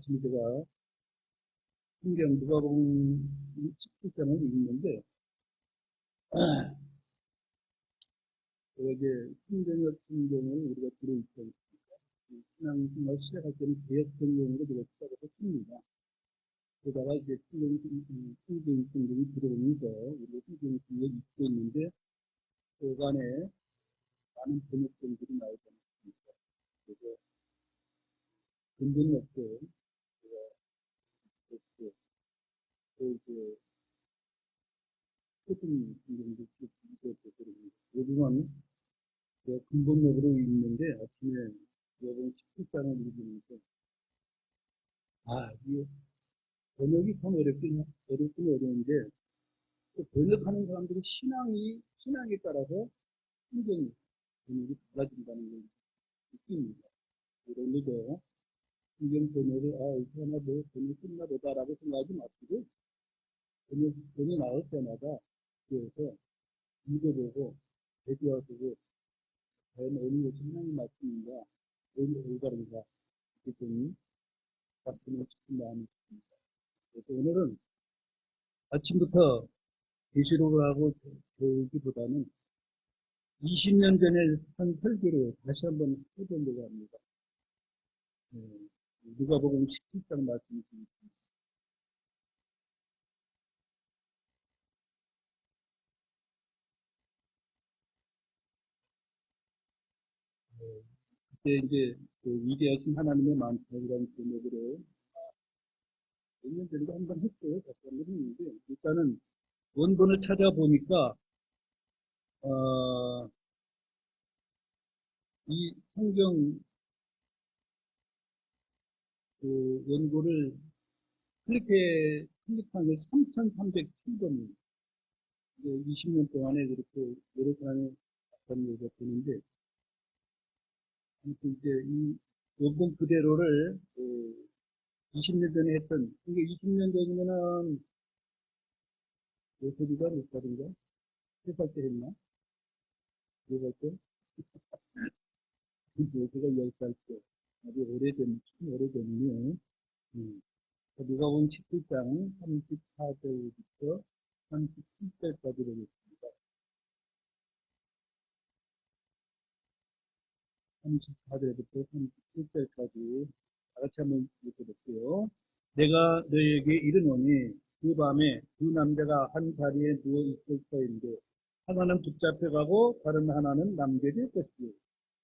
아침에 제가 신경 누가복음 17장을 읽는데, 제가 이제 신경역 성경을 우리가 주로 읽고 있으니까, 신앙생활 시작할 때는 개혁 성경으로 제가 시작을 했습니다. 그러다가 이제 신경 성경이 들어오면서 우리가 신경 성경을 읽고 있는데, 그 안에 많은 번역본들이 나오지 않습니까? 그래서 근본역도 제가 그렇게 또 이제 표준 성경도 쭉 읽어보고 요즘은 제가 근본역으로 읽는데 아침에 여러분 17장을 읽으면서 이게 번역이 참 어렵긴 어려운데 또 번역하는 사람들이 신앙에 따라서 성경 번역이 달라진다는 걸 느낍니다. 그러니까 성경 번역을 이렇게 하나 뭐 번역 끝나 보다라고 생각하지 마시고 번역 나올 때마다 그래서 읽어보고 대비하고 과연 어느 것이 하나님 말씀인가 어느 올바른가 이렇게 좀 말씀을 싶은 마음이 있습니다. 그래서 오늘은 아침부터 계시록을 하고 배우기보다는 20년 전에 한 설교를 다시 한번 해보려고 합니다. 누가복음 17장 말씀이 있습니다. 그때 이제 그 위대하신 하나님의 만찬이라는 제목으로 몇 년 전에 한번 했어요. 다시 한번 했는데 일단은 원본을 찾아보니까 이 성경 그 원고를 클릭한 게 3,307번입니다. 20년 동안에 그렇게 여러 사람이 봤다는 얘기가 되는데, 아무튼 이제 이 원본 그대로를 20년 전에 했던, 이게 20년 전이면은 요소리가 몇 살인가? 3살 때 했나? 4살 때? 요소가 10살 때. 아주 참 오래됐네요. 누가복음 17장 34절부터 37절까지 보겠습니다. 34절부터 37절까지 다 같이 한번 읽어볼게요. 내가 너에게 이르노니 그 밤에 두 남자가 한 자리에 누워 있을 터인데 하나는 붙잡혀가고 다른 하나는 남겨질 것이요.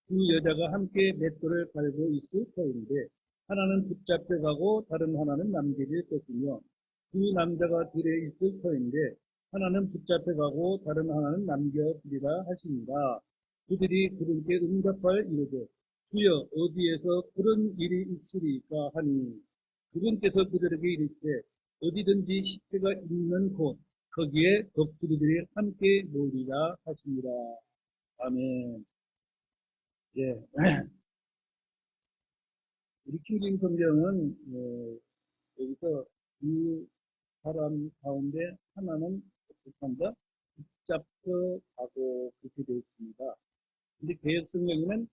두 여자가 함께 맷돌을 갈고 있을 터인데 하나는 붙잡혀가고 다른 하나는 남겨질 것이며 두 남자가 들에 있을 터인데 하나는 붙잡혀가고 다른 하나는 남겨지리라 하시니라. 그들이 그분께 응답하여 이르되 주여 어디에서 그런 일이 있으리까 하니 그분께서 그들에게 이르시되 어디든지 십자가 있는 곳 거기에 독수리들이 함께 모이리라 하시니라. 아멘. 예. 우리 킹진 성경은 여기서 두 사람 가운데 하나는 어떻게 한다? 붙잡혀 가고 그렇게 되어 있습니다. 근데 개혁 성경에는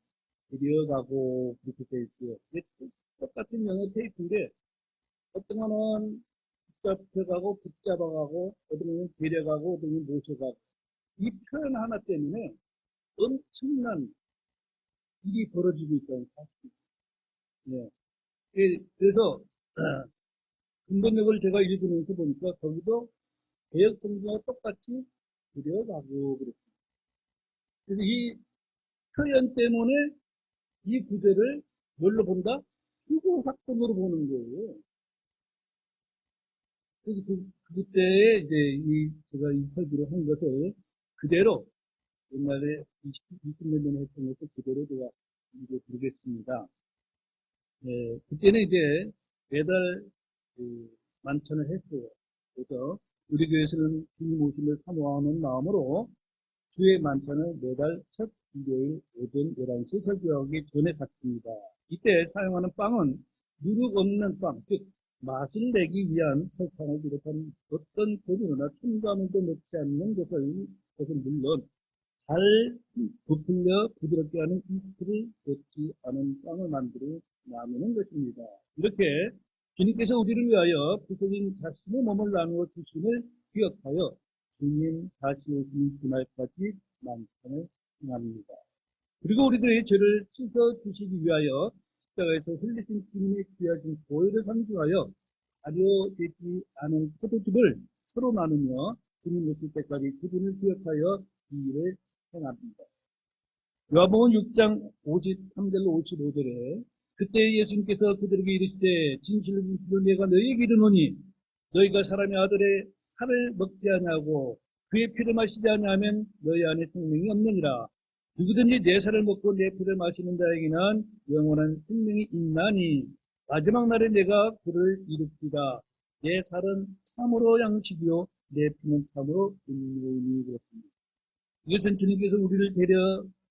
데려가고 그렇게 되어 있고요. 똑같은 영어 테이프인데 어떤 거는 붙잡혀가고 붙잡아가고 어떤 거는 데려가고 어떤 거는 모셔가고 이 표현 하나 때문에 엄청난 일이 벌어지고 있다는 사실입니다. 그래서 근본역을 제가 읽으면서 보니까 거기도 개혁 성경과 똑같이 데려가고 그랬습니다. 그래서 이 표현 때문에 이 구절을 뭘로 본다? 휴고 사건으로 보는 거예요. 그래서 그때에 이제 제가 이 설교를 한 것을 그대로 옛날에 20년 전에 했던 것을 그대로 제가 이제 드리겠습니다. 그때는 이제 매달 만찬을 했어요. 그래서 우리 교회에서는 주님 오심을 사모하는 마음으로 주의 만찬을 매달 첫 일요일 오전 11시 설교하기 전에 갔습니다. 이때 사용하는 빵은 누룩 없는 빵, 즉 맛을 내기 위한 설탕을 비롯한 어떤 조미료나 첨가물도 넣지 않는 것은 물론 잘 부풀려 부드럽게 하는 이스트를 넣지 않은 빵을 만들어 나누는 것입니다. 이렇게 주님께서 우리를 위하여 부서진 자신의 몸을 나누어 주심을 기억하여 주님 다시 오시는 그날까지 만찬을 행합니다. 그리고 우리들의 죄를 씻어 주시기 위하여 십자가에서 흘리신 주님의 귀하신 보혈을 상징하여 발효되지 않은 포도즙을 서로 나누며 주님 오실 때까지 그분을 기억하여 이 일을 행합니다. 요한복음 6장 53절로 55절에 그때 예수님께서 그들에게 이르시되 진실로 진실로 내가 너희에게 이르노니 너희가 사람의 아들의 살을 먹지 아니하고 그의 피를 마시지 아니하면 너희 안에 생명이 없느니라. 누구든지 내 살을 먹고 내 피를 마시는 자에게는 영원한 생명이 있나니 마지막 날에 내가 그를 일으키다. 내 살은 참으로 양식이요 내 피는 참으로 음료이니 그렇습니다. 이것은 주님께서 우리를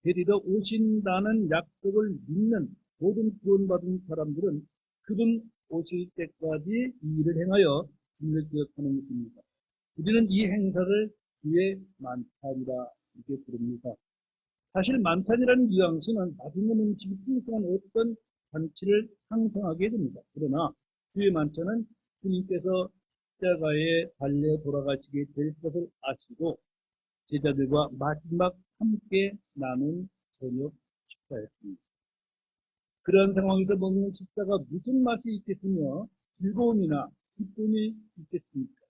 데리러 오신다는 약속을 믿는 모든 구원받은 사람들은 그분 오실 때까지 이 일을 행하여 주님을 기억하는 것입니다. 우리는 이 행사를 주의 만찬이라 이렇게 부릅니다. 사실 만찬이라는 뉘앙스는 맛있는 음식이 풍성한 어떤 잔치를 상상하게 됩니다. 그러나 주의 만찬은 주님께서 십자가에 달려 돌아가시게 될 것을 아시고 제자들과 마지막 함께 나눈 저녁 식사였습니다. 그러한 상황에서 먹는 식사가 무슨 맛이 있겠으며 즐거움이나 기쁨이 있겠습니까?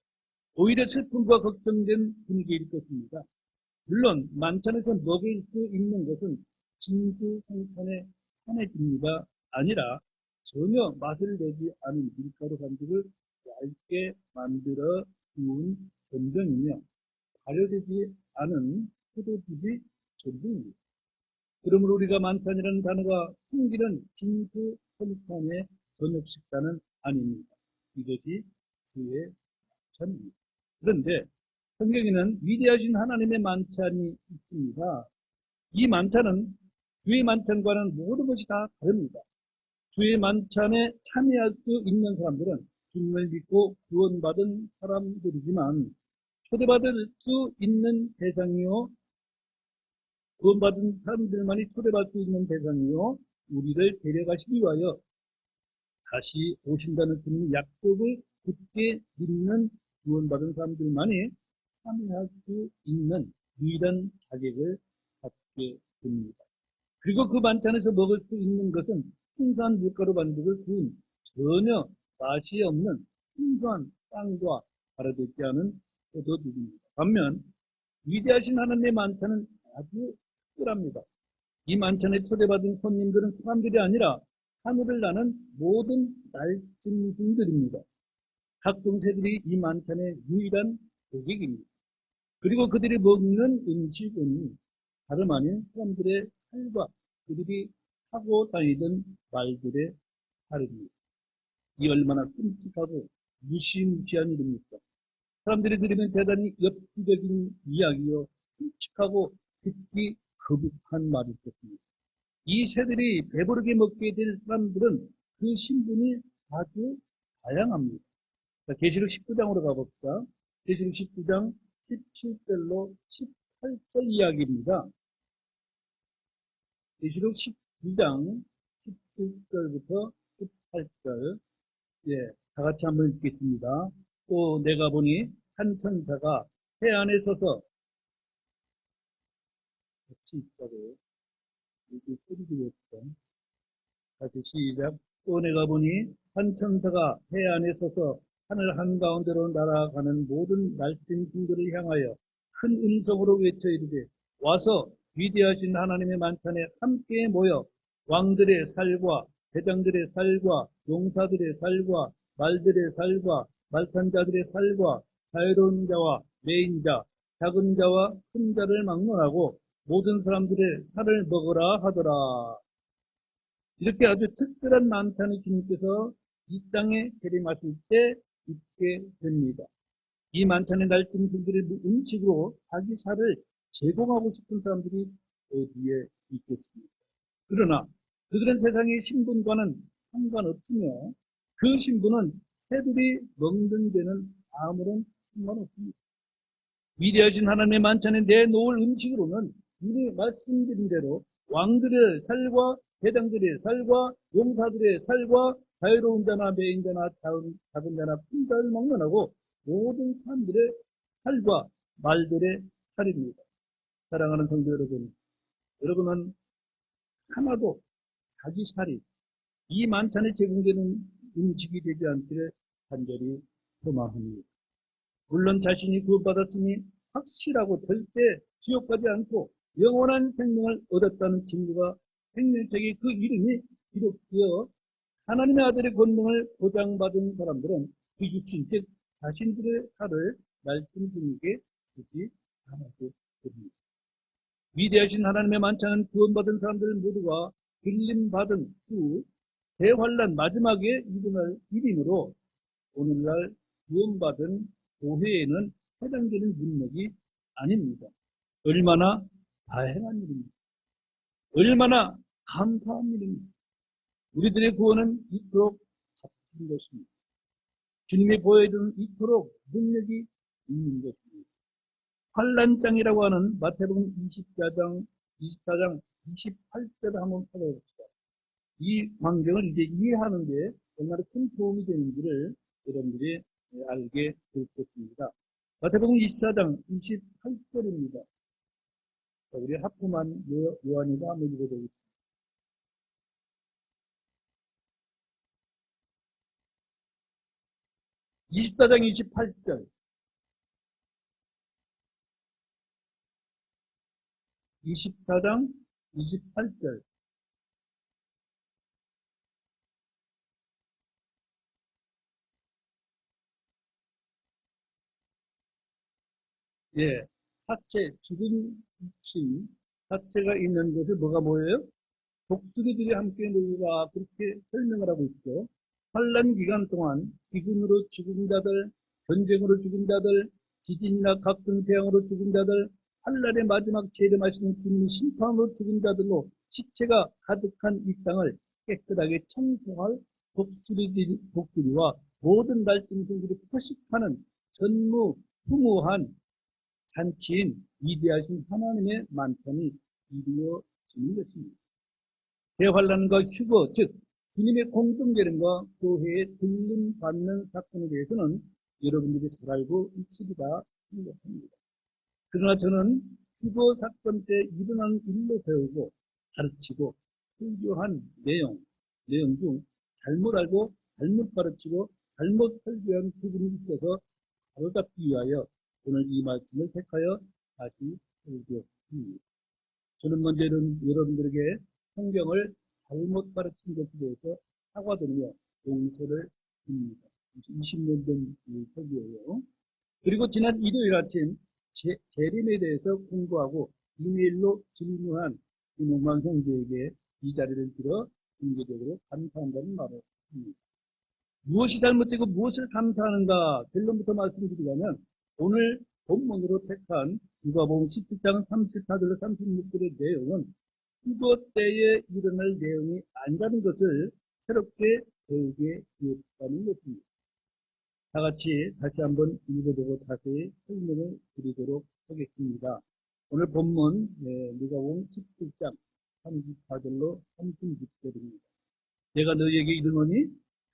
오히려 슬픔과 걱정된 분위기일 것입니다. 물론 만찬에서 먹을 수 있는 것은 진수성찬의 찬해집니다 아니라 전혀 맛을 내지 않은 밀가루 반죽을 얇게 만들어 구운 전병이며 발효되지 않은 포도즙이 전부입니다. 그러므로 우리가 만찬이라는 단어가 숨기는 진수성찬의 저녁 식사는 아닙니다. 이것이 주의 만찬입니다. 그런데 성경에는 위대하신 하나님의 만찬이 있습니다. 이 만찬은 주의 만찬과는 모든 것이 다 다릅니다. 주의 만찬에 참여할 수 있는 사람들은 주님을 믿고 구원받은 사람들이지만 초대받을 수 있는 대상이요, 구원받은 사람들만이 초대받을 수 있는 대상이요, 우리를 데려가시기 위하여 다시 오신다는 주님의 약속을 굳게 믿는 구원받은 사람들만이 참여할 수 있는 유일한 자격을 갖게 됩니다. 그리고 그 만찬에서 먹을 수 있는 것은 순수한 밀가루 반죽을 구운 전혀 맛이 없는 순수한 빵과 발효되지 않은 포도즙입니다. 반면 위대하신 하나님의 만찬은 아주 특별합니다. 이 만찬에 초대받은 손님들은 사람들이 아니라 하늘을 나는 모든 날짐승들입니다. 각종 새들이 이 만찬의 유일한 고객입니다. 그리고 그들이 먹는 음식은 다름 아닌 사람들의 살과 그들이 타고 다니던 말들의 살입니다. 이 얼마나 끔찍하고 무시무시한 일입니까? 사람들이 들으면 대단히 엽기적인 이야기요, 끔찍하고 듣기 거북한 말일 것입니다. 이 새들이 배부르게 먹게 될 사람들은 그 신분이 아주 다양합니다. 계시록 19장으로 가봅시다. 계시록 19장 17절로 18절 이야기입니다. 계시록 12장 17절부터 18절. 예, 다 같이 한번 읽겠습니다. 또 내가 보니 한 천사가 해 안에 서서 같이 있다고 이렇게 소리 들렸죠. 다시 시작. 또 내가 보니 한 천사가 해 안에 서서 하늘 한가운데로 날아가는 모든 날짐승들을 향하여 큰 음성으로 외쳐 이르되 와서 위대하신 하나님의 만찬에 함께 모여 왕들의 살과 대장들의 살과 용사들의 살과 말들의 살과 말탄 자들의 살과 자유로운 자와 매인 자, 작은 자와 큰 자를 막론하고 모든 사람들의 살을 먹으라 하더라. 이렇게 아주 특별한 만찬을 주님께서 이 땅에 재림하실 때 있게 됩니다. 이 만찬의 날짐승들의 음식으로 자기 살을 제공하고 싶은 사람들이 어디에 있겠습니까? 그러나 그들은 세상의 신분과는 상관없으며 그 신분은 새들이 먹는 데는 아무런 상관없습니다. 위대하신 하나님의 만찬에 내놓을 음식으로는 이미 말씀드린 대로 왕들의 살과 대장들의 살과 용사들의 살과 자유로운 자나 매인 자나 작은 자나 큰 자를 막론하고 모든 사람들의 살과 말들의 살입니다. 사랑하는 성도 여러분, 여러분은 하나도 자기 살이 이 만찬에 제공되는 음식이 되지 않기를 간절히 소망합니다. 물론 자신이 구원받았으니 확실하고 절대 지옥 가지 않고 영원한 생명을 얻었다는 증거가 생명책에 그 이름이 기록되어 하나님의 아들의 권능을 보장받은 사람들은 그 육신, 즉 자신들의 살을 말씀 중에게 주지 않았고 됩니다. 위대하신 하나님의 만찬은 구원받은 사람들 모두가 빌림받은 후 대환란 마지막에 일어날 일이므로 오늘날 구원받은 교회에는 해당되는 문맥이 아닙니다. 얼마나 다행한 일입니다. 얼마나 감사한 일입니다. 우리들의 구원은 이토록 값진 것입니다. 주님이 보여준 이토록 능력이 있는 것입니다. 환란장이라고 하는 마태복음 24장 28절을 한번 찾아봅시다. 이 광경을 이제 이해하는 게 얼마나 큰 도움이 되는지를 여러분들이 알게 될 것입니다. 마태복음 24장 28절입니다. 우리 하프만 요한이가 한번 읽어보겠습니다. 24장 28절. 24장 28절. 예, 사체, 죽은 층, 사체가 있는 곳에 뭐가 뭐예요? 독수리들이 함께 놀라 그렇게 설명을 하고 있죠. 환란 기간 동안 기근으로 죽은 자들, 전쟁으로 죽은 자들, 지진이나 각종 재앙으로 죽은 자들, 환란의 마지막 재림하시는 주님의 심판으로 죽은 자들로 시체가 가득한 이 땅을 깨끗하게 청소할 독수리와 모든 날짐승들이 포식하는 전무후무한 잔치인 위대하신 하나님의 만찬이 이루어지는 것입니다. 대환란과 휴거, 즉 주님의 공동재림과 교회에 들림받는 사건에 대해서는 여러분들이 잘 알고 있으리라 생각합니다. 그러나 저는 휴거 사건 때 일어난 일로 배우고 가르치고 설교한 내용 중 잘못 알고 잘못 가르치고 잘못 설교한 부분이 있어서 바로잡기 위하여 오늘 이 말씀을 택하여 다시 설교합니다. 저는 먼저 여러분들에게 성경을 잘못 가르친 것에 대해서 사과드리며 용서를 듭니다. 20년 된 설교예요. 그리고 지난 일요일 아침 재림에 대해서 공부하고 이메일로 질문한 김홍만 형제에게 이 자리를 빌어 공개적으로 감사한다는 말을 합니다. 무엇이 잘못되고 무엇을 감사하는가 결론부터 말씀드리자면 오늘 본문으로 택한 누가복음 17장 34절로 36절의 내용은 휴거 때에 일어날 내용이 아니라는 것을 새롭게 배우게 되었다는 것입니다. 다 같이 다시 한번 읽어보고 자세히 설명을 드리도록 하겠습니다. 오늘 본문 누가복음 17장 34절로 36절입니다. 내가 너희에게 이르노니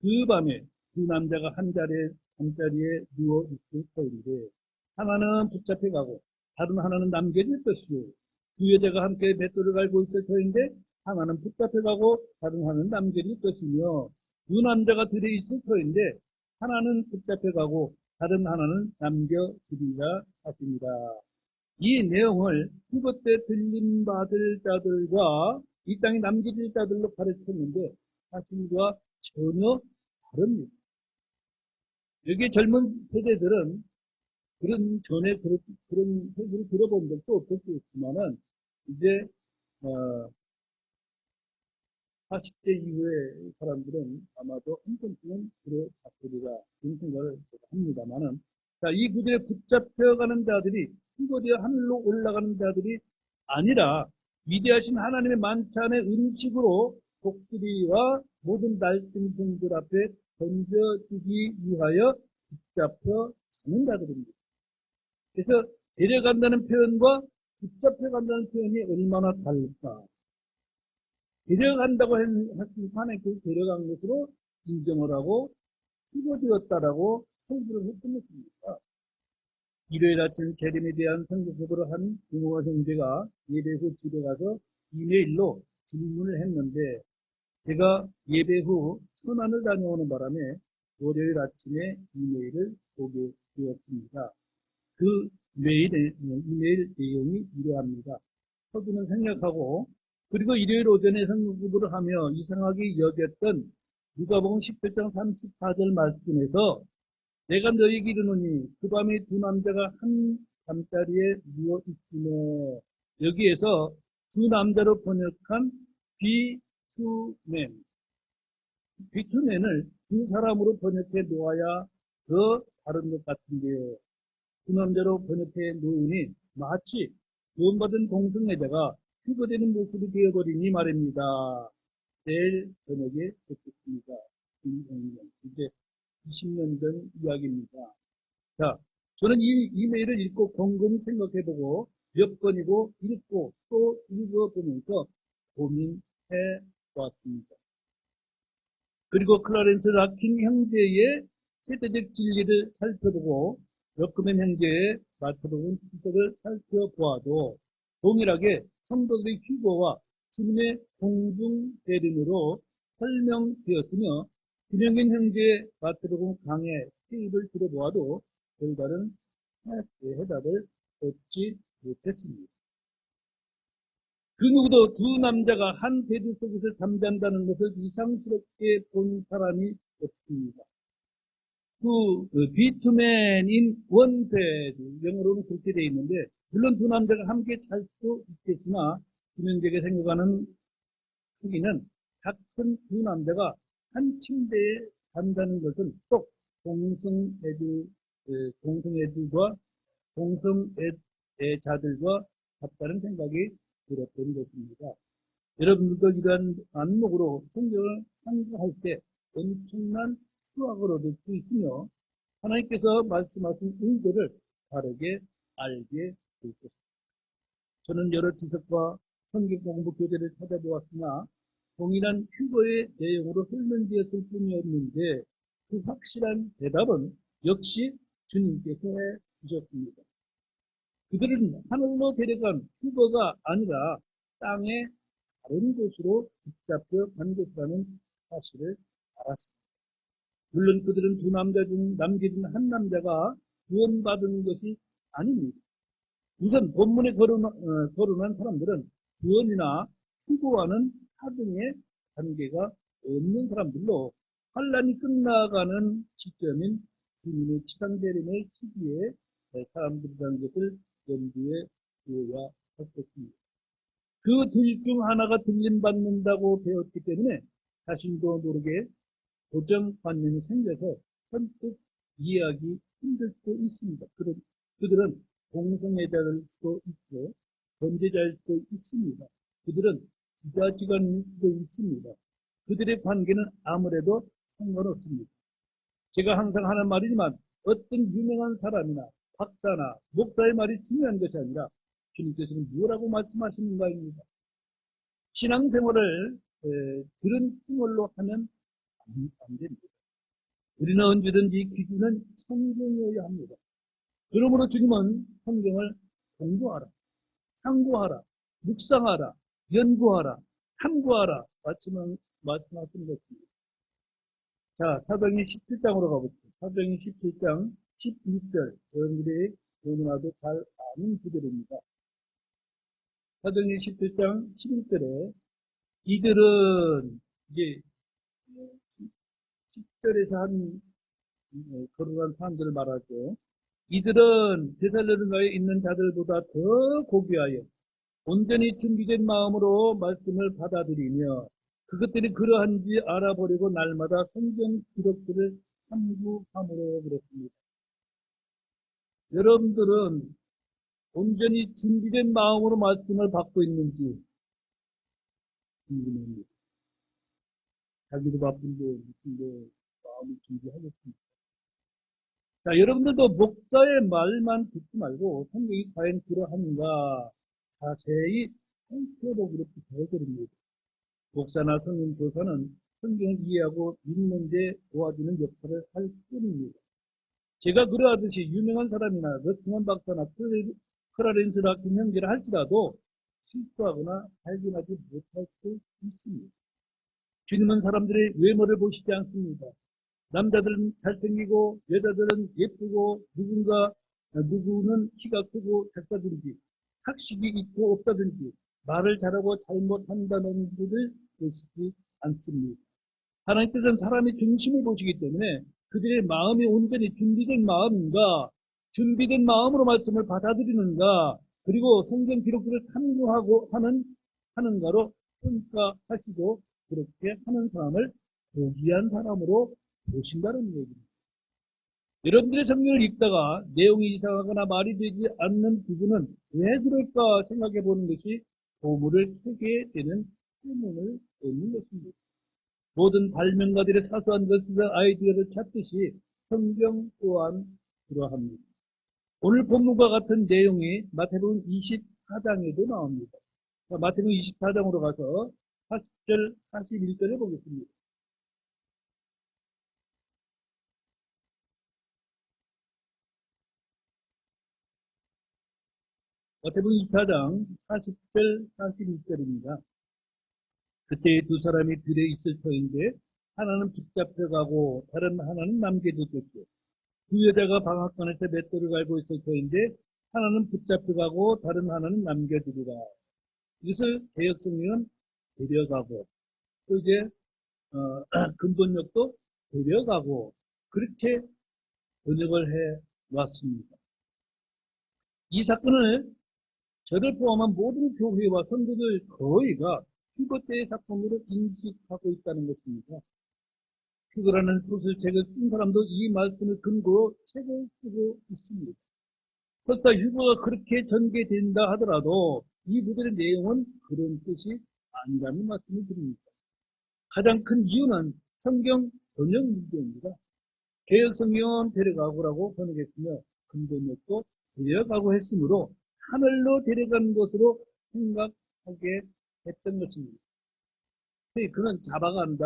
그 밤에 두 남자가 한 자리에 누워 있을 터인데 하나는 붙잡혀 가고 다른 하나는 남겨질 것이요 두 여자가 함께 뱃돌을 갈고 있을 터인데 하나는 붙잡혀 가고 다른 하나는 남겨질 것이며 두 남자가 들어 있을 터인데 하나는 붙잡혀 가고 다른 하나는 남겨지리라 하십니다. 이 내용을 휴거 때 들림받을 자들과 이 땅에 남겨질 자들로 가르쳤는데 사실과 전혀 다릅니다. 여기 젊은 세대들은 전에 그런 소리를 들어본 적도 없었지만은 이제 40대 이후의 사람들은 아마도 한 번쯤은 들어봤으리라 그런 생각을 합니다만은 자, 이 구절에 붙잡혀가는 자들이 휴거되어 하늘로 올라가는 자들이 아니라 위대하신 하나님의 만찬의 음식으로 독수리와 모든 날짐승들 앞에 던져지기 위하여 붙잡혀 가는 자들입니다. 그래서 데려간다는 표현과 붙잡혀간다는 표현이 얼마나 다를까. 데려간다고 했을 판에 그 데려간 것으로 인정을 하고 휴거되었다라고 설교를 했던 것입니다. 일요일 아침 재림에 대한 선교사를 한 부모와 형제가 예배 후 집에 가서 이메일로 질문을 했는데 제가 예배 후 천안을 다녀오는 바람에 월요일 아침에 이메일을 보게 되었습니다. 그 이메일 내용이 이러합니다. 서두는 생략하고 그리고 일요일 오전에 성경 공부를 하며 이상하게 여겼던 누가복음 17장 34절 말씀에서 내가 너희에게 이르노니 그 밤에 두 남자가 한 잠자리에 누워 있으며 여기에서 두 남자로 번역한 비투맨 비투맨을 두 사람으로 번역해 놓아야 더 다른 것 같은데요. 두 남자로 번역해 놓으니 마치 구원받은 동성애자가 휴거되는 모습이 되어버리니 말입니다. 내일 저녁에 듣겠습니다. 이제 20년 전 이야기입니다. 자, 저는 이 이메일을 읽고 곰곰이 생각해보고 몇 번이고 읽고 또 읽어보면서 고민해 왔습니다. 그리고 클라렌스 라킨 형제의 세대적 진리를 살펴보고 러크맨 형제의 마트복음 지석을 살펴보아도 동일하게 성도들의 휴거와 주님의 공중 대림으로 설명되었으며 김영균 형제의 마트복음 강의 테이프를 들어보아도 별다른 해답을 얻지 못했습니다. 그 누구도 두 남자가 한 베드 속에서 잠잔다는 것을 이상스럽게 본 사람이 없습니다. 비투맨인 원베드, 영어로는 그렇게 되어 있는데, 물론 두 남자가 함께 잘 수도 있겠으나, 김현재가 생각하는 크기는 같은 두 남자가 한 침대에 잔다는 것은 꼭 동성애들과 동성애자들과 같다는 생각이 들었던 것입니다. 여러분들도 이러한 안목으로 성경을 상고할 때 엄청난 수확을 얻을 수 있으며 하나님께서 말씀하신 의도를 다르게 알게 될 것입니다. 저는 여러 지석과 성경 공부 교재를 찾아보았으나 동일한 휴거의 내용으로 설명되었을 뿐이었는데 그 확실한 대답은 역시 주님께서 해주셨습니다. 그들은 하늘로 데려간 휴거가 아니라 땅의 다른 곳으로 붙잡혀 간 것이라는 사실을 알았습니다. 물론 그들은 두 남자 중 남겨진 한 남자가 구원받은 것이 아닙니다. 우선 본문에 거론한 사람들은 구원이나 휴거와는 하등의 관계가 없는 사람들로 환란이 끝나가는 시점인 주님의 치상대림의 시기에 사람들이라는 것을 염두에 두어야 할 것입니다. 그 둘 중 하나가 들림받는다고 배웠기 때문에 자신도 모르게 고정관념이 생겨서 선뜻 이해하기 힘들 수도 있습니다. 그들은 동성애자일 수도 있고 범죄자일 수도 있습니다. 그들은 기자직원일 수도 있습니다. 그들의 관계는 아무래도 상관없습니다. 제가 항상 하는 말이지만 어떤 유명한 사람이나 박사나 목사의 말이 중요한 것이 아니라 주님께서는 뭐라고 말씀하시는가입니다. 신앙생활을 그런 칭얼로 하면 안 됩니다. 우리는 언제든지 기준은 성경이어야 합니다. 그러므로 주님은 성경을 공부하라, 참고하라, 묵상하라, 연구하라, 탐구하라 말씀하신 것입니다. 자, 사도행전 17장으로 가볼게요. 사도행전 17장 11절, 여러분들이 너무나도 잘 아는 구절입니다. 사도행전 17장 11절에 이들은 이제 10절에서 한 거룩한 사람들을 말하죠. 이들은 데살로니가에 있는 자들보다 더 고귀하여 온전히 준비된 마음으로 말씀을 받아들이며 그것들이 그러한지 알아보려고 날마다 성경 기록들을 탐구함으로 그랬습니다. 여러분들은 온전히 준비된 마음으로 말씀을 받고 있는지 궁금합니다. 자기도 바쁜데 무슨데 마음을 준비하겠습니다. 자, 여러분들도 목사의 말만 듣지 말고 성경이 과연 그러한가 자세히 살펴보기로 부탁드립니다. 목사나 성인 교사는 성경을 이해하고 믿는 데 도와주는 역할을 할 뿐입니다. 제가 그러하듯이 유명한 사람이나 러스만 박사나 클라렌스 같은 형제를 할지라도 실수하거나 발견하지 못할 수 있습니다. 주님은 사람들의 외모를 보시지 않습니다. 남자들은 잘생기고 여자들은 예쁘고 누구는 키가 크고 작다든지 학식이 있고 없다든지 말을 잘하고 잘못한다는 것을 보시지 않습니다. 하나님께서는 사람의 중심을 보시기 때문에 그들의 마음이 온전히 준비된 마음인가, 준비된 마음으로 말씀을 받아들이는가, 그리고 성경 기록들을 탐구하고 하는가로 평가하시고 그렇게 하는 사람을 고귀한 사람으로 보신다는 얘기입니다. 여러분들의 성경을 읽다가 내용이 이상하거나 말이 되지 않는 부분은 왜 그럴까 생각해 보는 것이 보물을 캐게 되는 질문을 얻는 것입니다. 모든 발명가들의 사소한 것에서 아이디어를 찾듯이 성경 또한 그러합니다. 오늘 본문과 같은 내용이 마태복음 24장에도 나옵니다. 마태복음 24장으로 가서 40절, 41절을 보겠습니다. 마태복음 24장 40절, 41절입니다. 그때 두 사람이 들에 있을 터인데 하나는 붙잡혀가고 다른 하나는 남겨질 것이요. 두 여자가 방앗간에서 맷돌을 갈고 있을 터인데 하나는 붙잡혀가고 다른 하나는 남겨지리라. 이것을 개역성경은 데려가고 또 이제 근본역도 데려가고 그렇게 번역을 해 왔습니다. 이 사건을 저를 포함한 모든 교회와 성도들 거의가 휴거 때의 사건으로 인식하고 있다는 것입니다. 휴거라는 소설책을 쓴 사람도 이 말씀을 근거로 책을 쓰고 있습니다. 설사 휴거가 그렇게 전개된다 하더라도 이 부분의 내용은 그런 뜻이 아니라는 말씀을 드립니다. 가장 큰 이유는 성경 번역 문제입니다. 개역성경은 데려가고라고 번역했으며 근본역도 데려가고 했으므로 하늘로 데려가는 것으로 생각하게 했던 것입니다. 그건 잡아간다,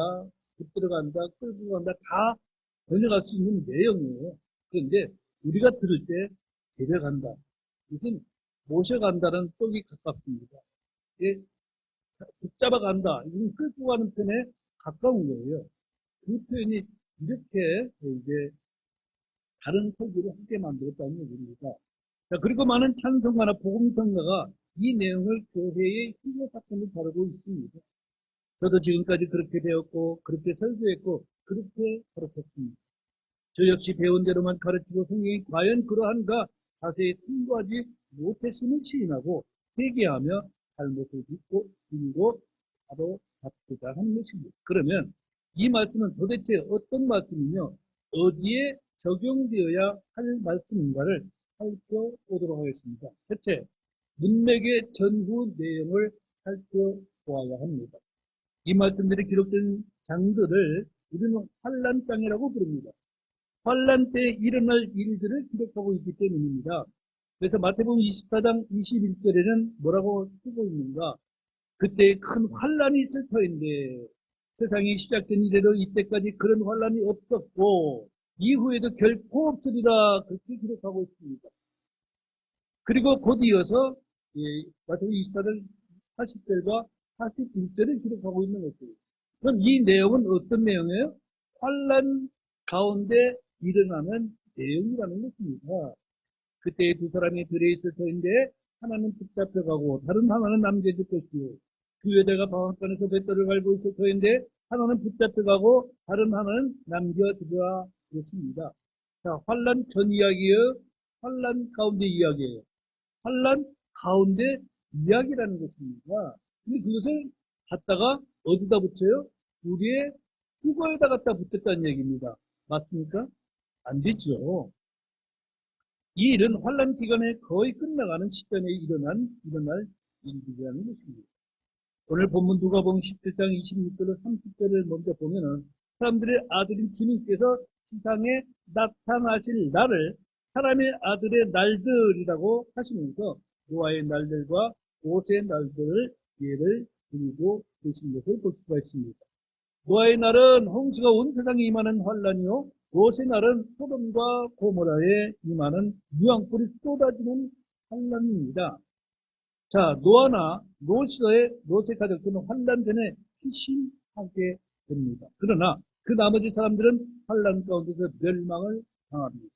붙들어간다, 끌고 간다 다 번역할 수 있는 내용이에요. 그런데 우리가 들을 때 데려간다. 이것은 모셔간다는 쪽이 가깝습니다. 붙잡아간다. 이건 끌고 가는 편에 가까운 거예요. 그 표현이 이렇게 이제 다른 설교를 함께 만들었다는 얘기입니다. 자, 그리고 많은 찬송가나 복음성가가 이 내용을 교회의 휴거 사건을 다루고 있습니다. 저도 지금까지 그렇게 배웠고 그렇게 설교했고 그렇게 가르쳤습니다. 저 역시 배운 대로만 가르치고 성경이 과연 그러한가 자세히 탐구하지 못했음을 시인하고 회개하며 잘못을 믿고 빌고 바로 잡고자 하는 것입니다. 그러면 이 말씀은 도대체 어떤 말씀이며 어디에 적용되어야 할 말씀인가를 살펴보도록 하겠습니다. 첫째, 문맥의 전후 내용을 살펴보아야 합니다. 이 말씀들이 기록된 장들을 우리는 환란장이라고 부릅니다. 환란 때 일어날 일들을 기록하고 있기 때문입니다. 그래서 마태복음 24장 21절에는 뭐라고 쓰고 있는가? 그때 큰 환란이 있을 터인데 세상이 시작된 이래로 이때까지 그런 환란이 없었고 이후에도 결코 없으리라 그렇게 기록하고 있습니다. 그리고 곧 이어서 마태복음 24장 40절과 41절을 기록하고 있는 것입니다. 그럼 이 내용은 어떤 내용이에요? 환란 가운데 일어나는 내용이라는 것입니다. 그때 두 사람이 들에 있을 터인데 하나는 붙잡혀가고 다른 하나는 남겨질 것이요. 두 여자가 방앗간에서 뱃돌을 갈고 있을 터인데 하나는 붙잡혀가고 다른 하나는 남겨지리라 그랬습니다. 자, 환란 전 이야기예요. 환란 가운데 이야기예요. 환란 가운데 이야기라는 것입니다. 근데 그것을 갖다가 어디다 붙여요? 우리의 휴거에다 갖다 붙였다는 얘기입니다. 맞습니까? 안 되죠. 이 일은 환란 기간에 거의 끝나가는 시점에 일어날 일이라는 것입니다. 오늘 본문 누가복음 17장 26절로 30절을 먼저 보면은 사람들의 아들인 주님께서 세상에 나타나실 날을 사람의 아들의 날들이라고 하시면서 노아의 날들과 롯의 날들을 예를 들고 계신 것을 볼 수가 있습니다. 노아의 날은 홍수가 온 세상에 임하는 환란이요 롯의 날은 소돔과 고모라에 임하는 유황불이 쏟아지는 환란입니다. 자, 노아나 롯의 가족들은 환란 전에 피신하게 됩니다. 그러나 그 나머지 사람들은 환란 가운데서 멸망을 당합니다.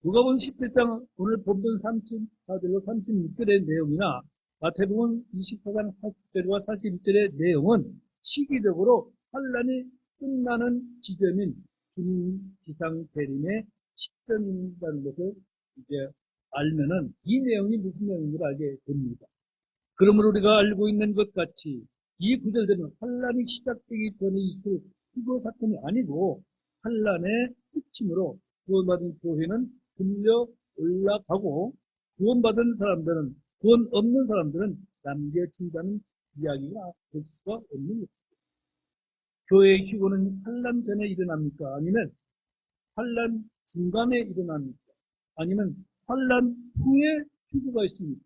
누가복음 17장 오늘 본문 34절로 36절의 내용이나 마태복음 24장 40절과 41절의 내용은 시기적으로 환란이 끝나는 지점인 주님 지상 재림의 시점이라는 것을 이제 알면은 이 내용이 무슨 내용인지를 알게 됩니다. 그러므로 우리가 알고 있는 것 같이 이 구절들은 환란이 시작되기 전에 있을 휴거 사건이 아니고 환란의 끝임으로 구원받은 교회는 들려 올라가고 구원받은 사람들은 구원 없는 사람들은 남겨진다는 이야기가 될 수가 없는 것입니다. 교회의 휴거는 환란 전에 일어납니까? 아니면 환란 중간에 일어납니까? 아니면 환란 후에 휴거가 있습니까?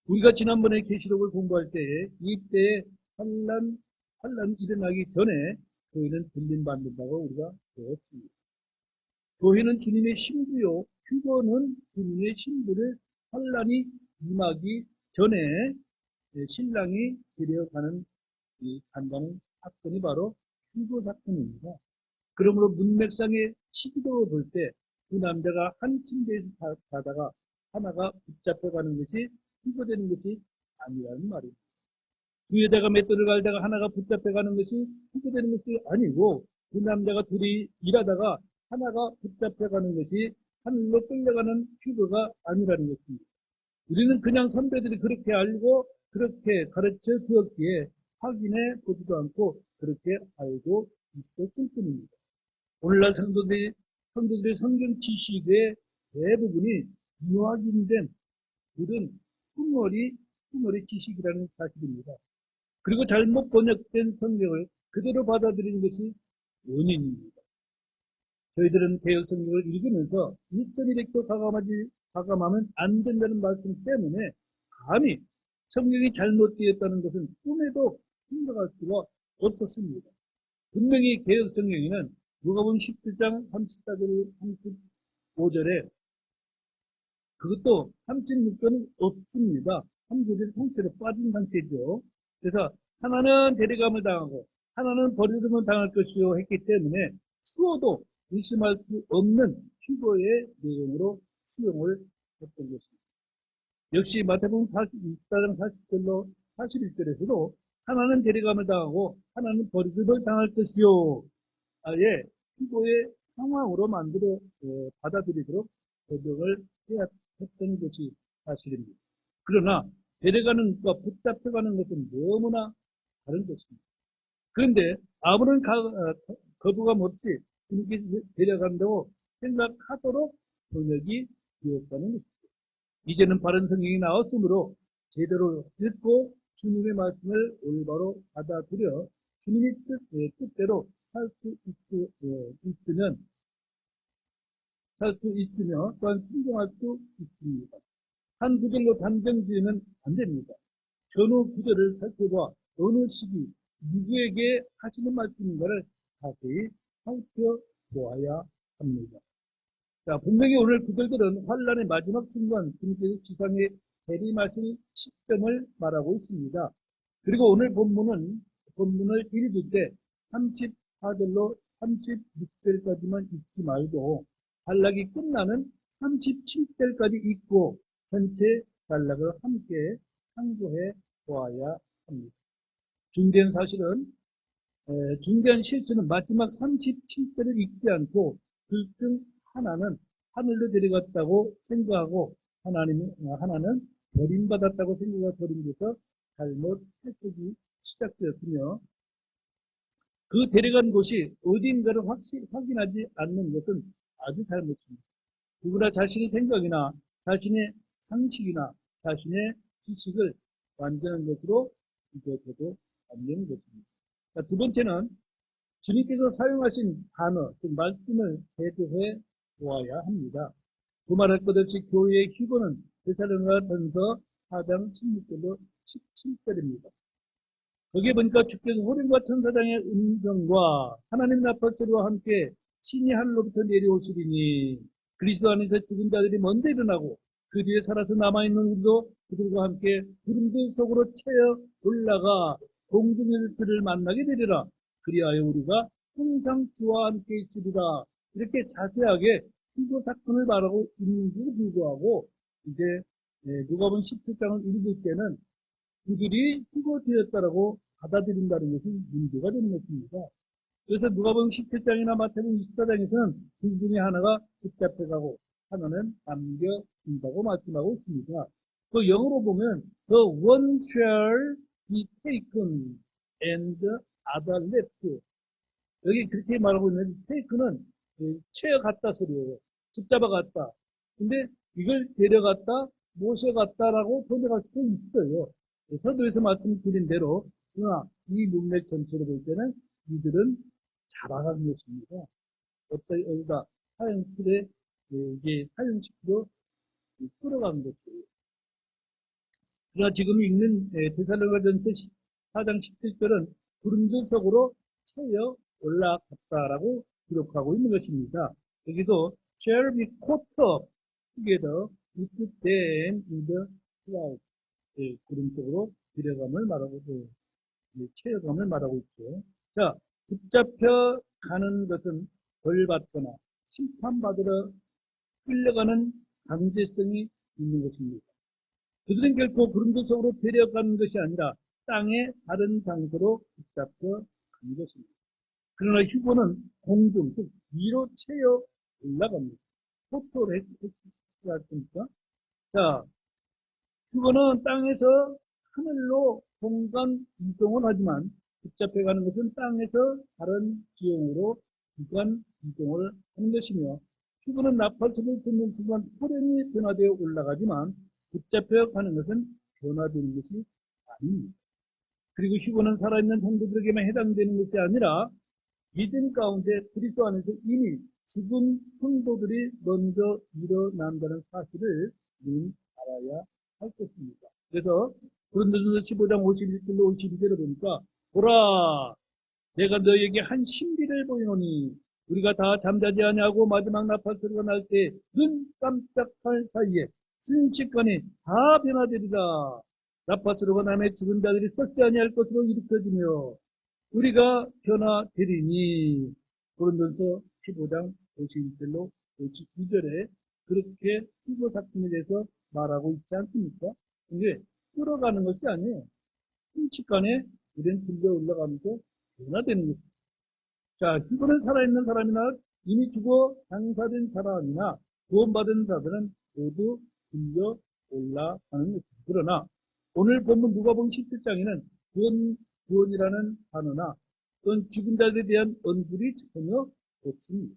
우리가 지난번에 계시록을 공부할 때에 이때에 환란이 일어나기 전에 교회는 들림받는다고 우리가 배웠습니다. 교회는 주님의 신부요, 휴거는 주님의 신부를 환란이 임하기 전에 신랑이 데려가는 이 간다는 사건이 바로 휴거 사건입니다. 그러므로 문맥상의 시기도 볼 때 두 남자가 한 침대에서 자다가 하나가 붙잡혀가는 것이 휴거되는 것이 아니라는 말입니다. 두 여자가 맷돌을 갈다가 하나가 붙잡혀가는 것이 휴거되는 것이 아니고 두 남자가 둘이 일하다가 하나가 붙잡혀가는 것이 하늘로 끌려가는 휴거가 아니라는 것입니다. 우리는 그냥 선배들이 그렇게 알고 그렇게 가르쳐 주었기에 확인해 보지도 않고 그렇게 알고 있었을 뿐입니다. 오늘날 성도들의 성경 지식의 대부분이 유학인된 그런 후머리 지식이라는 사실입니다. 그리고 잘못 번역된 성경을 그대로 받아들이는 것이 원인입니다. 저희들은 개혁 성경을 읽으면서 1.1획도 가감하면 안 된다는 말씀 때문에 감히 성경이 잘못되었다는 것은 꿈에도 생각할 수가 없었습니다. 분명히 개혁 성경에는 누가복음 17장 34절 35절에 그것도 36절은 없습니다. 3절이 통째로 빠진 상태죠. 그래서 하나는 데려감을 당하고 하나는 버려둠을 당할 것이요 했기 때문에 수어도 의심할 수 없는 휴거의 내용으로 수용을 했던 것입니다. 역시 마태복음 24장 40절로 41절에서도 하나는 데려감을 당하고 하나는 버려둠을 당할 것이요 아예 휴거의 상황으로 만들어 받아들이도록 배격을 해야 했던 것이 사실입니다. 그러나 데려가는 것과 붙잡혀가는 것은 너무나 다른 것입니다. 그런데 아무런 거부감 없이 주님께 데려간다고 생각하도록 번역이 되었다는 것입니다. 이제는 바른 성경이 나왔으므로 제대로 읽고 주님의 말씀을 올바로 받아들여 주님의 뜻대로 살 수 있으며 또한 순종할 수 있습니다. 한 구절로 단정 지으면 안 됩니다. 전후 구절을 살펴봐 어느 시기 누구에게 하시는 말씀인가를 자세히 살펴보아야 합니다. 자, 분명히 오늘 구절들은 환란의 마지막 순간 주님께서 지상에 재림하실 시점을 말하고 있습니다. 그리고 오늘 본문을 읽을 때 34절로 36절까지만 읽지 말고 단락이 끝나는 37절까지 읽고 전체 단락을 함께 참고해 보아야 합니다. 중대한 실수는 마지막 37절을 읽지 않고 둘 중 하나는 하늘로 데려갔다고 생각하고 하나는 버림받았다고 생각하고 버림돼서 잘못 해석이 시작되었으며 그 데려간 곳이 어디인가를 확인하지 않는 것은 아주 잘못입니다. 누구나 자신의 생각이나 자신의 상식이나 자신의 지식을 완전한 것으로 이겨서도 않는 것입니다. 자, 두 번째는 주님께서 사용하신 단어, 즉 말씀을 대조해 보아야 합니다. 두말할 것 없이 교회의 휴거는 데살로니가전서 4장 16절로 17절입니다. 거기에 보니까 주께서 호령과 천사장의 음성과 하나님 나팔소리와 함께 신이 하늘로부터 내려오시리니 그리스도 안에서 죽은 자들이 먼저 일어나고 그 뒤에 살아서 남아있는 우리도 그들과 함께 구름들 속으로 채어 올라가 공중의 주를 만나게 되리라. 그리하여 우리가 항상 주와 함께 있으리라. 이렇게 자세하게 희고 사건을 말하고 있는데도 불구하고 이제 누가복음 17장을 읽을 때는 그들이 희고되었다라고 받아들인다는 것이 문제가 되는 것입니다. 그래서 누가복음 17장이나 마태복음 24장에서는 둘 중에 하나가 붙잡혀가고 하나는 남겨진다고 말씀하고 있습니다. 또 영어로 보면 the one shall be taken and the other left. 여기 그렇게 말하고 있는데 take는 채어갔다 소리예요. 붙잡아갔다. 근데 이걸 데려갔다, 모셔갔다라고 번역할 수도 있어요. 서두에서 말씀드린 대로 그러나 이 문맥 전체로 볼 때는 이들은 잡아간 것입니다. 어디다 사형실에 이게 사형시키로 끌어간 것이에요. 그러나 지금 읽는 데살로니가전서 4장 17절은 구름들 속으로 채여 올라갔다라고 기록하고 있는 것입니다. 여기도 shall be caught up together with them in the cloud. 구름 속으로 데려감을 말하고 채여감을 말하고 있죠. 자, 붙잡혀 가는 것은 벌받거나 심판받으러 끌려가는 강제성이 있는 것입니다. 그들은 결코 구름들 속으로 데려가는 것이 아니라 땅의 다른 장소로 붙잡혀 가는 것입니다. 그러나 휴거는 공중, 즉 위로 채여 올라갑니다. 포토를 했으니까. 자, 휴거는 땅에서 하늘로 공간 이동을 하지만 붙잡혀가는 것은 땅에서 다른 지형으로 공간 이동을 하는 것이며 휴거는 나팔소리를 듣는 순간 호련이 변화되어 올라가지만 붙잡혀가는 것은 변화되는 것이 아닙니다. 그리고 휴거는 살아있는 성도들에게만 해당되는 것이 아니라 믿음 가운데 그리스도 안에서 이미 죽은 성도들이 먼저 일어난다는 사실을 우리는 알아야 할 것입니다. 그래서 고린도전서 15장 51절로 52절을 보니까 보라 내가 너희에게 한 신비를 보이노니 우리가 다 잠자지 아니하고 마지막 나팔소리가 날 때 눈 깜짝할 사이에 순식간에 다 변화되리라. 나팔소리가 나면 죽은 자들이 썩지 아니할 것으로 일으켜지며 우리가 변화되리니 고린도전서 15장 51절로 52절에 그렇게 희고 사건에 대해서 말하고 있지 않습니까? 근데 끌어가는 것이 아니에요. 순식간에 우리는 들려 올라가면서 변화되는 것입니다. 자, 휴거는 살아있는 사람이나 이미 죽어 장사된 사람이나 구원받은 자들은 모두 들려 올라가는 것입니다. 그러나 오늘 본문 누가복음 17장에는 구원이라는 단어나 또는 죽은 자들에 대한 언급이 전혀 없습니다.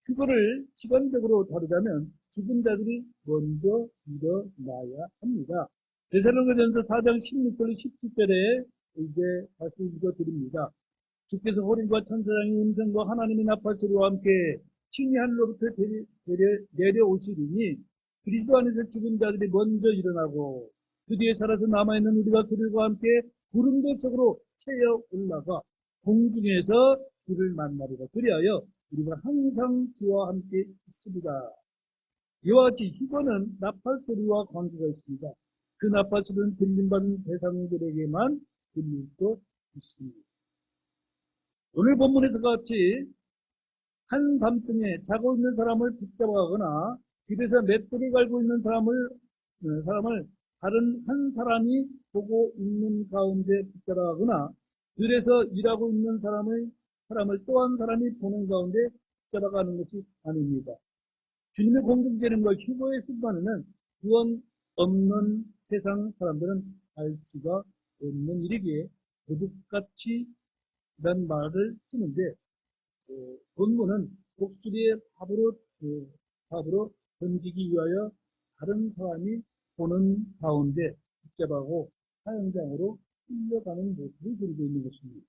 휴거를 시간적으로 다루자면 죽은 자들이 먼저 일어나야 합니다. 데살로니가전서 4장 16절로 17절에 이제 다시 읽어드립니다. 주께서 호령과 천사장의 음성과 하나님의 나팔소리와 함께 신이 하늘로부터 내려오시리니 그리스도 안에서 죽은 자들이 먼저 일어나고 그 뒤에 살아서 남아있는 우리가 그들과 함께 구름들 속으로 채여 올라가 공중에서 주를 만나리라. 그리하여 우리가 항상 주와 함께 있습니다. 이와 같이 휴거는 나팔소리와 관계가 있습니다. 그 나팔소리는 들림받은 대상들에게만 들릴 수 있습니다. 오늘 본문에서 같이 한밤중에 자고 있는 사람을 붙잡아가거나 집에서 맷돌을 갈고 있는 사람을 다른 한 사람이 보고 있는 가운데 붙잡아가거나 들에서 일하고 있는 사람을 또 한 사람이 보는 가운데 붙잡아가는 것이 아닙니다. 주님의 공중되는과 휴거의 순간에는 구원 없는 세상 사람들은 알 수가 없는 일이기에 도둑같이 라는 말을 쓰는데 본문은 독수리의 밥으로 던지기 위하여 다른 사람이 보는 가운데 붙잡아고 사형장으로 끌려가는 모습을 그리고 있는 것입니다.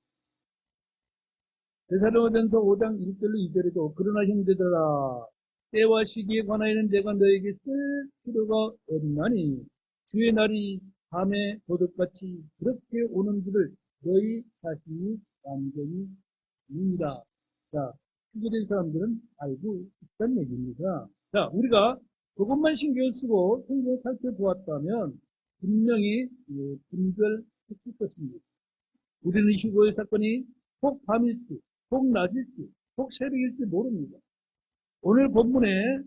데살로니가전서 5장 1절로 2절에도 그러나 형제들아 때와 시기에 관하여는 내가 너에게 쓸 필요가 없나니 주의 날이 밤에 도둑같이 그렇게 오는 줄을 너희 자신이 완전히 아닙니다. 자, 휴거된 사람들은 알고 있다는 얘기입니다. 자, 우리가 조금만 신경을 쓰고 성경을 살펴보았다면 분명히 분별했을 것입니다. 우리는 휴거의 사건이 혹 밤일지, 혹 낮일지, 혹 새벽일지 모릅니다. 오늘 본문에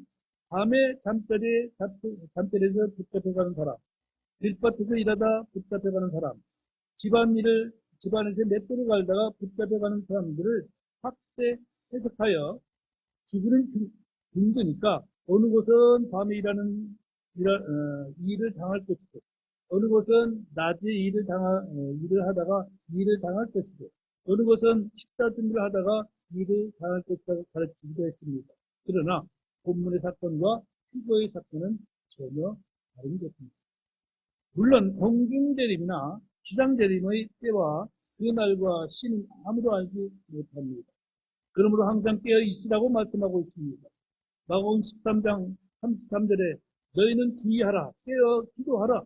밤에 잠자리에서 붙잡혀가는 사람, 들밭에서 일하다 붙잡혀가는 사람, 집안에서 맷돌을 갈다가 붙잡혀가는 사람들을 확대 해석하여 죽이는 빈도니까 어느 곳은 밤에 일을 당할 것이고 어느 곳은 낮에 일을 하다가 일을 당할 것이고 어느 곳은 식사 준비를 하다가 일을 당할 것이라고 가르치기도 했습니다. 그러나 본문의 사건과 휴거의 사건은 전혀 다른 것입니다. 물론 공중재림이나 기상재림의 때와 그날과 시는 아무도 알지 못합니다. 그러므로 항상 깨어 있으라고 말씀하고 있습니다. 마가복음 13장 33절에 너희는 주의하라, 깨어 기도하라.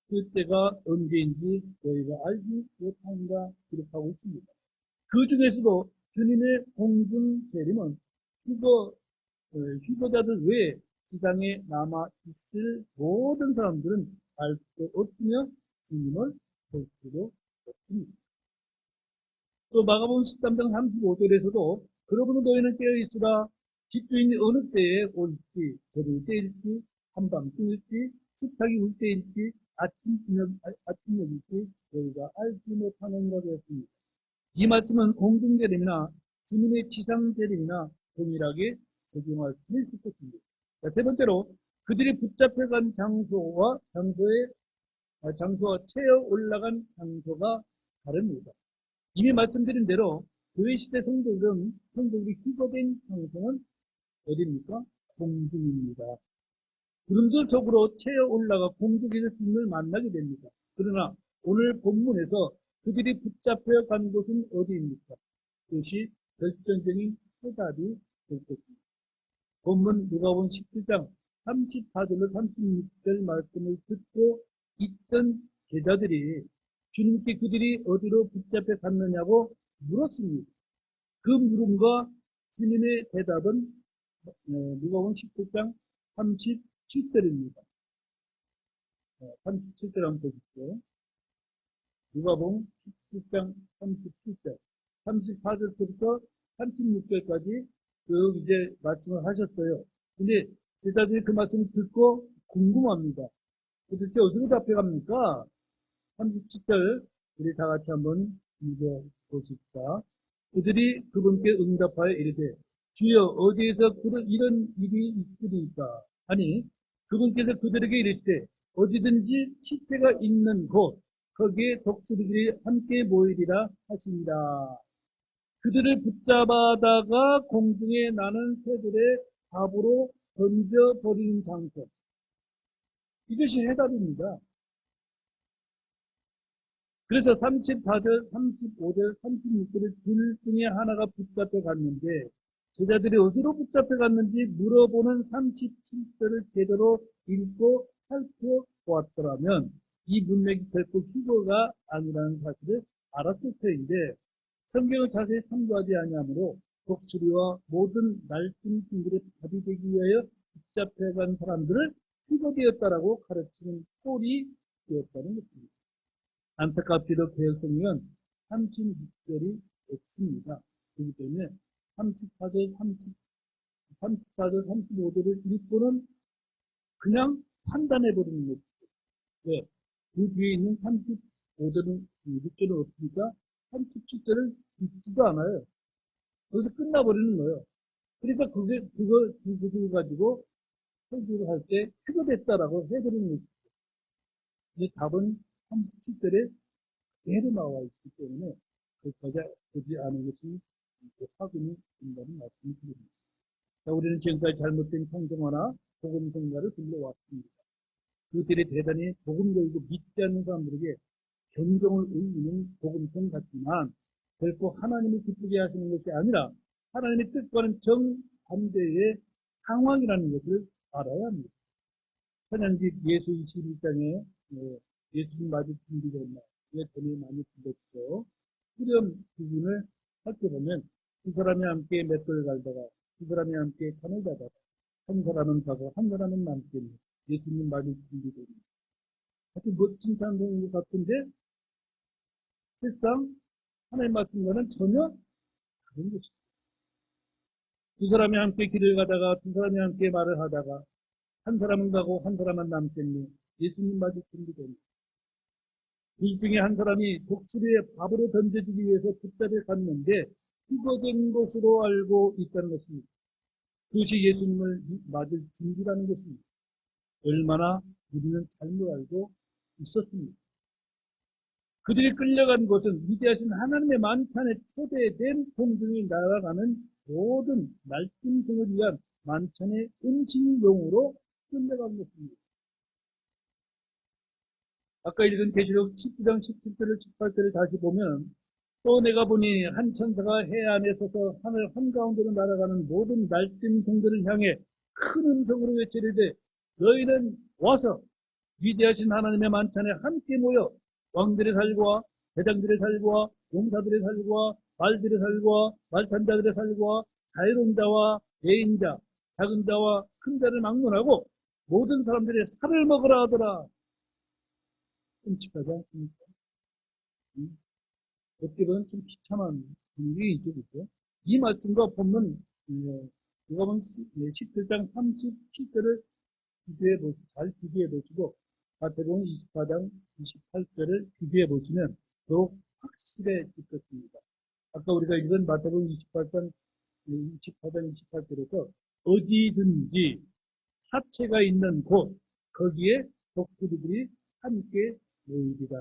그때가 언제인지 너희가 알지 못한가 기록하고 있습니다. 그 중에서도 주님의 공중재림은 휴거자들 외에 지상에 남아 있을 모든 사람들은 알 수 없으며 주님을 볼 수도 없습니다. 또 마가복음 13장 35절에서도 그러므로 너희는 깨어있으라 집주인이 어느 때에 올지 저녁 때일지 한밤중일지 식탁이 울 때일지 아침녘일지 너희가 알지 못하는가 되었습니다. 이 말씀은 공중재림이나 주님의 지상재림이나 동일하게 적용할 수 있을 것입니다. 자, 세 번째로 그들이 붙잡혀간 장소와 채어 올라간 장소가 다릅니다. 이미 말씀드린 대로 교회 시대 성도들이 휴거된 장소는 어디입니까? 공중입니다. 구름들 속으로 채어 올라가 공중에서 주님을 만나게 됩니다. 그러나 오늘 본문에서 그들이 붙잡혀 간 곳은 어디입니까? 그것이 결정적인 해답이 될 것입니다. 본문 누가복음 17장 34절로 36절 말씀을 듣고 있던 제자들이 주님께 그들이 어디로 붙잡혀 갔느냐고 물었습니다. 그 물음과 주님의 대답은 누가복음 17장 37절입니다. 37절 한번 보십시오. 누가복음 17장 37절, 34절부터 36절까지 쭉 이제 말씀을 하셨어요. 근데 제자들이 그 말씀을 듣고 궁금합니다. 도대체 어디로 잡혀갑니까? 37절 우리 다 같이 한번 읽어보십시다. 그들이 그분께 응답하여 이르되 주여 어디에서 이런 일이 있으리까 하니 그분께서 그들에게 이르시되 어디든지 시체가 있는 곳 거기에 독수리들이 함께 모이리라 하시니라. 그들을 붙잡아다가 공중에 나는 새들의 밥으로 던져버리는 장소. 이것이 해답입니다. 그래서 34절, 35절, 36절을 둘 중에 하나가 붙잡혀 갔는데 제자들이 어디로 붙잡혀 갔는지 물어보는 37절을 제대로 읽고 살펴보았더라면 이 문맥이 결코 휴거가 아니라는 사실을 알았을 터인데 성경을 자세히 참고하지 아니하므로 독수리와 모든 날쌘 징들의 밥이 되기 위하여 붙잡혀간 사람들을 휴거되었다라고 가르치는 꼴이 되었다는 것입니다. 안타깝게도 개혁성경은 36절이 없습니다. 그렇기 때문에 34절, 34절, 35절을 읽고는 그냥 판단해버리는 것이죠. 왜? 그 뒤에 있는 35절은, 6절은 없으니까 37절을 읽지도 않아요. 거기서 끝나버리는 거예요. 그러니까 그걸 가지고 설교를 할 때 휴거됐다라고 해버리는 것이죠. 근데 답은 37절에 그대로 나와 있기 때문에 거기까지 보지 않은 것이 확인이 된다는 말씀을 드립니다. 자, 우리는 지금까지 잘못된 성경화나 복음성가를 들려왔습니다. 그들이 대단히 복음적이고 믿지 않는 사람들에게 경종을 울리는 복음성 같지만 결코 하나님을 기쁘게 하시는 것이 아니라 하나님의 뜻과는 정반대의 상황이라는 것을 알아야 합니다. 천연집 예수 21장에 예수님 마주친 기도나 왜 돈이 많이 들었죠. 후렴 부분을 살펴보면 두 사람이 함께 맷돌 갈다가 두 사람이 함께 잔을 잡다가 한 사람은 가고 한 사람은 남겠네. 예수님 말이 준비됩니다. 아주 멋진 찬송인 것 같은데 실상 하나님 말씀과는 전혀 다른 것입니다. 두 사람이 함께 길을 가다가 두 사람이 함께 말을 하다가 한 사람은 가고 한 사람은 남겠네. 예수님 말이 준비됩니다. 둘 중에 한 사람이 독수리의 밥으로 던져지기 위해서 돛대를 갔는데 휴거된 것으로 알고 있다는 것입니다. 그것이 예수님을 맞을 준비라는 것입니다. 얼마나 우리는 잘못 알고 있었습니다. 그들이 끌려간 것은 위대하신 하나님의 만찬에 초대된 공중이 날아가는 모든 날짐승을 위한 만찬의 음식용으로 끌려간 것입니다. 아까 읽은 계시록 19장 17절을 18절을 다시 보면 또 내가 보니 한 천사가 해안에 서서 하늘 한가운데로 날아가는 모든 날짐승들을 향해 큰 음성으로 외치리되 너희는 와서 위대하신 하나님의 만찬에 함께 모여 왕들의 살과 대장들의 살과 용사들의 살과 말들의 살과 말탄자들의 살과 자유로운 자와 예인자 작은 자와 큰 자를 막론하고 모든 사람들의 살을 먹으라 하더라. 끔찍하지 않습니까? 어떻게 보면 좀 비참한 분위기 이쪽이죠. 이 말씀과 본문 누가 보면 17장 37절을 잘 비교해 보시고 마태복음 24장 28절을 비교해 보시면 더욱 확실해질 것입니다. 아까 우리가 읽은 마태복음 24장 28절에서 어디든지 사체가 있는 곳 거기에 독수리들이 함께 모이리라.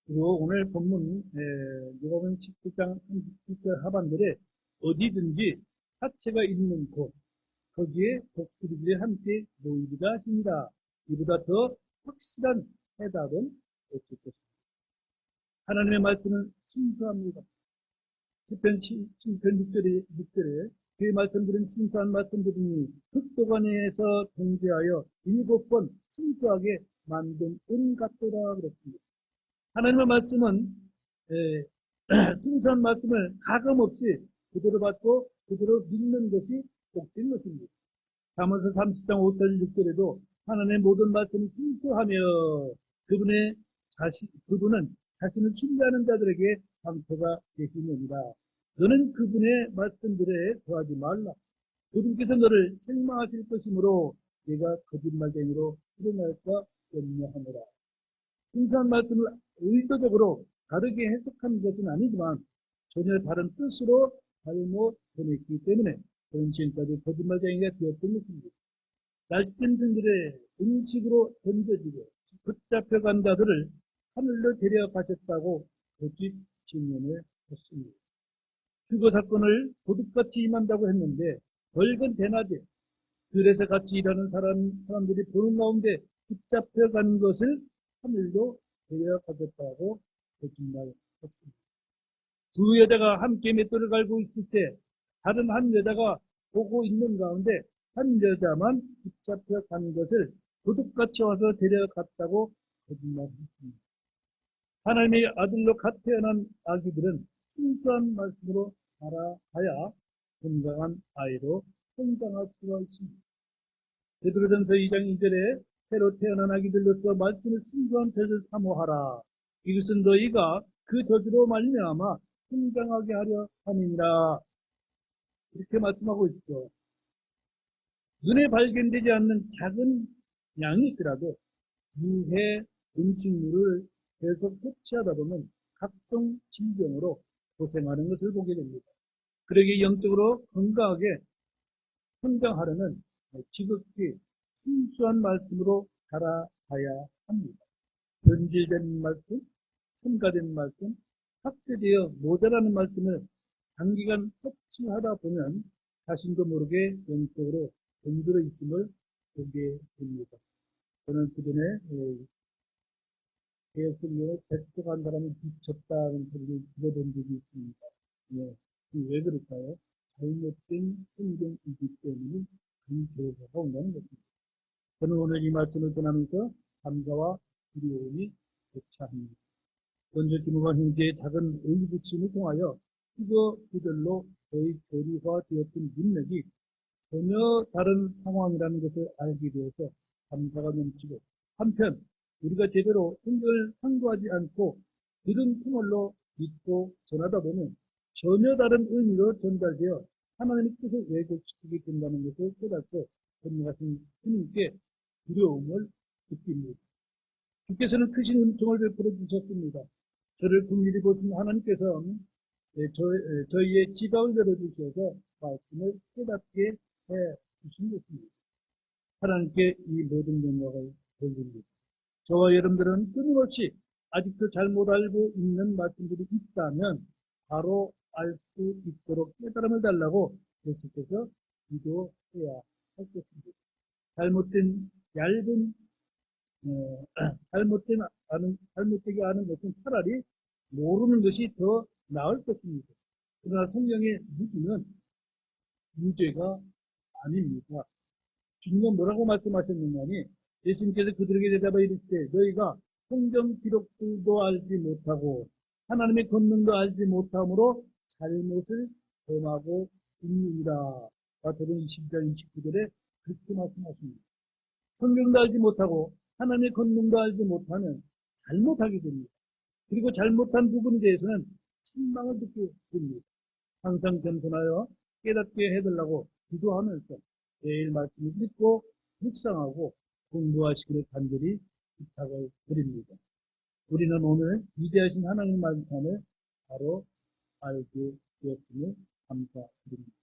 그리고 오늘 본문 누가복음 17장 37절 하반절에 어디든지 사체가 있는 곳 거기에 독수리들이 함께 모이리라 하십니다. 이보다 더 확실한 해답은 없을 것입니다. 하나님의 말씀은 순수합니다. 시편 6절에 주의 말씀들은 순수한 말씀들이니 흑도관에서 통제하여 7번 순수하게 만든 은 같도다 그랬습니다. 하나님의 말씀은 순수한 말씀을 가감없이 그대로 받고 그대로 믿는 것이 복된 것입니다. 잠언서 30장 5절 6절에도 하나님의 모든 말씀을 순수하며 그분은 자신을 신뢰하는 자들에게 방패가 되시느니라. 너는 그분의 말씀들에 거하지 말라. 그분께서 너를 책망하실 것이므로 네가 거짓말쟁이로 일어날까 염려하노라. 순수한 말씀을 의도적으로 다르게 해석한 것은 아니지만 전혀 다른 뜻으로 잘못 전했기 때문에 그런 지금까지 거짓말쟁이가 되었던 것입니다. 날짐승들의 음식으로 던져지고 붙잡혀간 자들을 하늘로 데려가셨다고 거짓 증언을 했습니다. 휴거 사건을 도둑같이 임한다고 했는데 벌건 대낮에 들에서 같이 일하는 사람들이 보는 가운데 붙잡혀간 것을 하늘로 데려가셨다고 거짓말했습니다. 두 여자가 함께 맷돌을 갈고 있을 때 다른 한 여자가 보고 있는 가운데 한 여자만 붙잡혀 간 것을 도둑같이 와서 데려갔다고 거짓말했습니다. 하나님의 아들로 갓 태어난 아기들은 순수한 말씀으로 자라가야 건강한 아이로 성장할 수가 있습니다. 베드로전서 2장 2절에 새로 태어난 아기들로서 말씀을 순수한 젖을 사모하라. 이것은 너희가 그 젖으로 말미암아 성장하게 하려 함이니라. 이렇게 말씀하고 있죠. 눈에 발견되지 않는 작은 양이 있더라도 유해 음식물을 계속 섭취하다 보면 각종 질병으로 고생하는 것을 보게 됩니다. 그러기 영적으로 건강하게 성장하려면 지극히 순수한 말씀으로 자라가야 합니다. 변질된 말씀, 첨가된 말씀, 삭제되어 모자라는 말씀을 장기간 섭취하다 보면 자신도 모르게 영적으로 병들어 있음을 보게 됩니다. 저는 그전에 개혁성경을 배척한 사람이 미쳤다는 소리를 들어본 적이 있습니다. 네. 왜 그럴까요? 잘못된 성경이기 때문에 그런 교사가 온다는 것입니다. 저는 오늘 이 말씀을 전하면서 감사와 두려움이 교차합니다. 먼저 김호관 형제의 작은 의구심을 통하여 그거 그들로 거의 교리화되었던 문맥이 전혀 다른 상황이라는 것을 알게 되어서 감사가 넘치고, 한편 우리가 제대로 성경을 상고하지 않고 들은 통을로 믿고 전하다 보면 전혀 다른 의미로 전달되어 하나님의 뜻을 왜곡시키게 된다는 것을 깨닫고 권능하신 주님께 두려움을 느낍니다. 주께서는 크신 은총을 베풀어 주셨습니다. 저를 긍휼히 보신 하나님께서 저희의 지각을 열어주셔서 말씀을 깨닫게 해 주신 것입니다. 하나님께 이 모든 영광을 돌립니다. 저와 여러분들은 끊임없이 아직도 잘못 알고 있는 말씀들이 있다면 바로 알 수 있도록 깨달음을 달라고 계속해서 기도해야 할 것입니다. 잘못된 얇은 잘못되게 아는 것은 차라리 모르는 것이 더 나을 것입니다. 그러나 성경의 무지는 무죄가 아닙니다. 주님은 뭐라고 말씀하셨느냐니, 예수님께서 그들에게 대답하여 이르시되 너희가 성경 기록들도 알지 못하고 하나님의 권능도 알지 못함으로 잘못을 범하고 있느니라. 마태복음 22장 29절에 그렇게 말씀하십니다. 성경도 알지 못하고 하나님의 권능도 알지 못하면 잘못하게 됩니다. 그리고 잘못한 부분에 대해서는 책망을 듣게 됩니다. 항상 겸손하여 깨닫게 해달라고 기도하면서 매일 말씀을 읽고 묵상하고 공부하시기를 간절히 부탁을 드립니다. 우리는 오늘 위대하신 하나님 말씀을 바로 알게 되었음을 감사드립니다.